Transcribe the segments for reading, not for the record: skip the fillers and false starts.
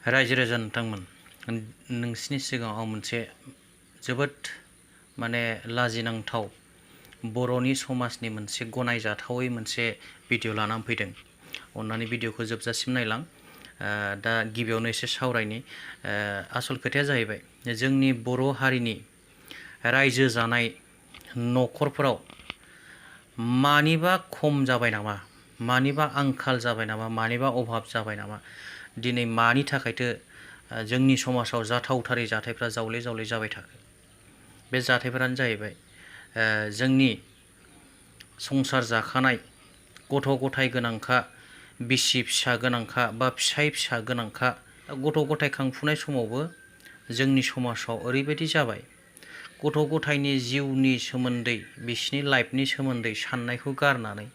रायजो राजा नोंथांमोन नोंसिनि सिगाङाव मोनसे जोबोद माने लाजिनांथाव बर'नि समाजनि मोनसे गनायजाथावै मोनसे भिडिअ लानानै फैदों। अन्नानै भिडिअखौ जोबजासिम नायलां। दा गिबियावनो एसे सावरायनि। आसल खोथाया जाहैबाय जोंनि बर' हारिनि रायजो जानाय न'खरफोराव मानिबा खम जाबाय नामा, मानिबा आंखाल जाबाय नामा, मानिबा अभाब जाबाय नामा, दिनै मानि थाखायथो जोंनि समाजाव जाथावथारै जाथायफ्रा जावले जावले जाबाय थाखो। बे जाथायफोरानो जाहैबाय जोंनि संसार जाखानाय गथ' गथाय गोनांखा, बिसि फिसा गोनांखा बा फिसाय फिसा गोनांखा गथ' गथाय खांफुनाय समावबो जोंनि समाजाव ओरैबायदि जाबाय, गथ' गथायनि जिउनि सोमोन्दै, बिसिनि लाइफनि सोमोन्दै साननायखौ गारनानै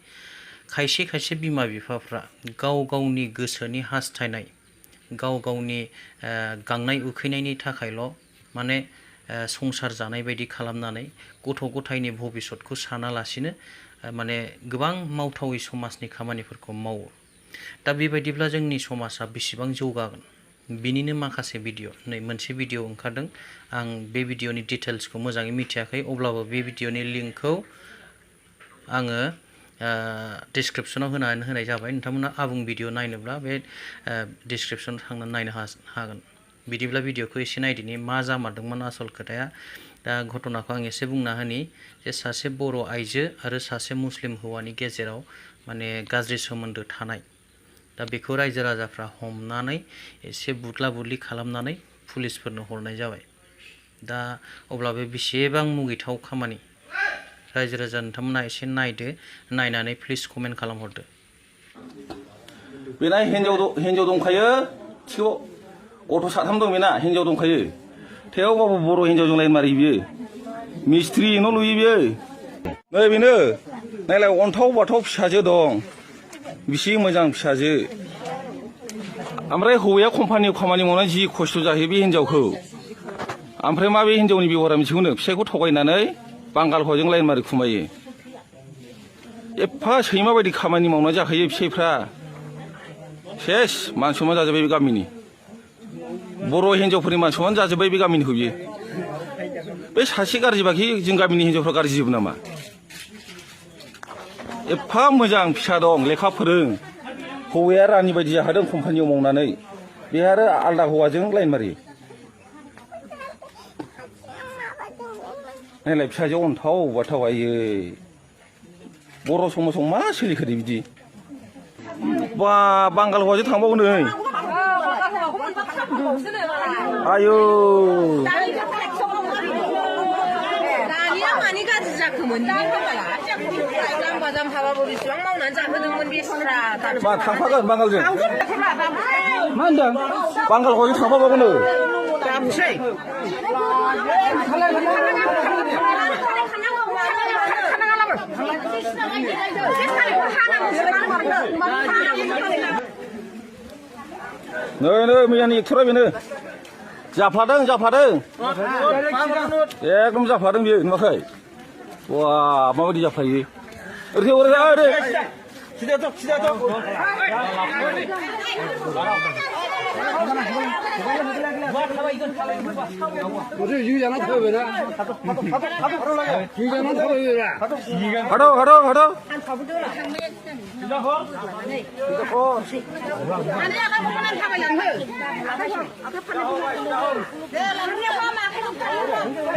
खायसे खायसे बिमा बिफाफ्रा गाव गावनि गोसोनि हास्थायनाय, गाव गावनि गांनाय उखैनायनि थाखायल' माने संसार जानाय बायदि खालामनानै गथ' गथायनि भबिसतखौ सानालासिनो माने गोबां मावथावै समाजनि खामानिफोरखौ मावो। दा बेबायदिब्ला जोंनि समाजा बेसेबां जौगागोन, बिनिनो माखासे भिडिअ', नै मोनसे भिडिअ' ओंखारदों। आं बे भिडिअ'नि डिटेल्सखौ मोजाङै मिथियाखै, अब्लाबो बे भिडिअ'नि लिंकखौ आङो डिसक्रिपसनाव होनानै होनाय जाबाय। नोंथांमोना आबुं भिडिअ' नायनोब्ला बे डिसक्रिपसनाव थांनानै नायनो हागोन। बिदिब्ला भिडिअ'खौ एसे नायदिनि मा जामारदोंमोन आसल खोथाया। दा घटनाखौ आं एसे बुंना होनि जे सासे बर' आइजो आरो सासे मुस्लिम हौवानि गेजेराव माने गाज्रि सोमोन्दो थानाय। दा बेखौ रायजो राजाफ्रा हमनानै एसे बुदला बुदलि खालामनानै पुलिसफोरनो हरनाय जाबाय। दा अब्ला बे बेसेबां मुगैथाव खामानि, रायजो राजा नोंथांमोना एसे नायदो, नायनानै प्लिज कमेन्ट खालामहरदो। बेना हिन्जाव दंखायो, थिख' गथ' साथाम दं बेना, हिन्जाव दंखायो। थेवबाबो बर' हिन्जावजों लाइन मारियो बियो, मिस्ट्रि न' लुयो बियो। नै बेनो नायलाय, अन्थाव बाथाव फिसाजो दं, बिसि मोजां फिसाजो। ओमफ्राय हौवाया कम्पानियाव खामानि मावनानै जि खस्थ' जाहैयो बे हिन्जावखौ। ओमफ्राय मा बे हिन्जावनि बेबहारा मिथिगौनो, फिसायखौ थगायनानै बांगाल हौवाजों लाइन मारि खुमायो। एफा सैमा बायदि खामानि मावनानै जाखायो फिसायफ्रा। सेस मान सनमान जाजोब्बाय बे गामिनि, बर' हिन्जावफोरनि मान सनमान जाजोब्बाय बे गामिनिखौ बियो। बे सासे गाज्रिबाखि जों गामिनि हिन्जावफ्रा गाज्रि जोबो नामा? एफा मोजां फिसा दं, लेखा फोरों। हौवाया रानि बायदि जाखादों कम्पानियाव मावनानै, बे आरो आलदा हौवाजों लाइन मारियो। नायलाय फिसाजो अन्थाव बाथाव, आयै बर' समाजाव मा सोलिखोदो बिदि? बा बांगाल हौवाजों थांबावो नै, आयौ दानिया मानि गाज्रि जाखोमोन जाम्बा जाम्बाबाबो बेसेबां मावनानै जाहोदोंमोन बेस्रा। मा थांफागोन बांगालजों? मा होनदों? बांगाल हौवाजों थांफाबावगोन जाबोसै नै मैयानि एक्टरा बेनो जाफ्लादों, एकदम जाफ्लादों बियो, नुवाखै? वा माबायदि जाफ्लायो। ओरै हादौ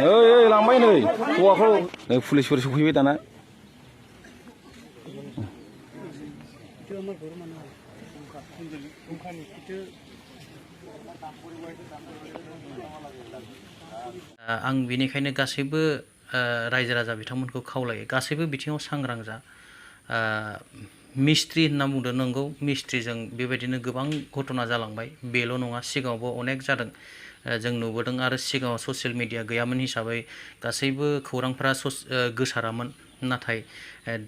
ओइ लांबाय नै हौवाखौ। नै पुलिसफोर सफैबाय दाना। आं बेनिखायनो गासैबो रायजो राजा बिथांमोनखौ खावलायो, गासैबो बिथिङाव सांग्रां जा। मिस्ट्रि होनना बुंदों, नंगौ मिस्ट्रिजों बेबायदिनो गोबां घटना जालांबाय। बेल' नङा, सिगाङावबो अनेक जादों, जों नुबोदों। आरो सिगाङाव ससियेल मिडिया गैयामोन हिसाबै गासैबो खौरांफ्रा गोसारामोन। नाथाय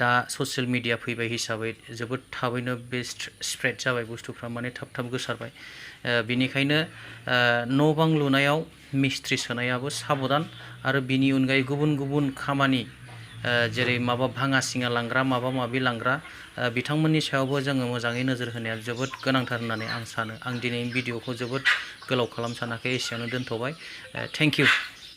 दा ससियेल मिडिया फैबाय हिसाबै जोबोद थाबैनो बे स्प्रेड जाबाय, बुस्थुफ्रा माने थाब थाब गोसारबाय। बेनिखायनो न' बां लुनायाव मिस्ट्रि सोनायाबो साबधान, आरो बिनि अनगायै गुबुन गुबुन खामानि जेरै माबा भाङा सिङा लांग्रा माबा माबि लांग्रा बिथांमोननि सायावबो जोङो मोजाङै नोजोर होनाया जोबोद गोनांथार होननानै आं सानो। आं दिनैनि भिडिअखौ जोबोद गोलाव खालाम सानाखै, एसेयावनो दोनथ'बाय। Thank you.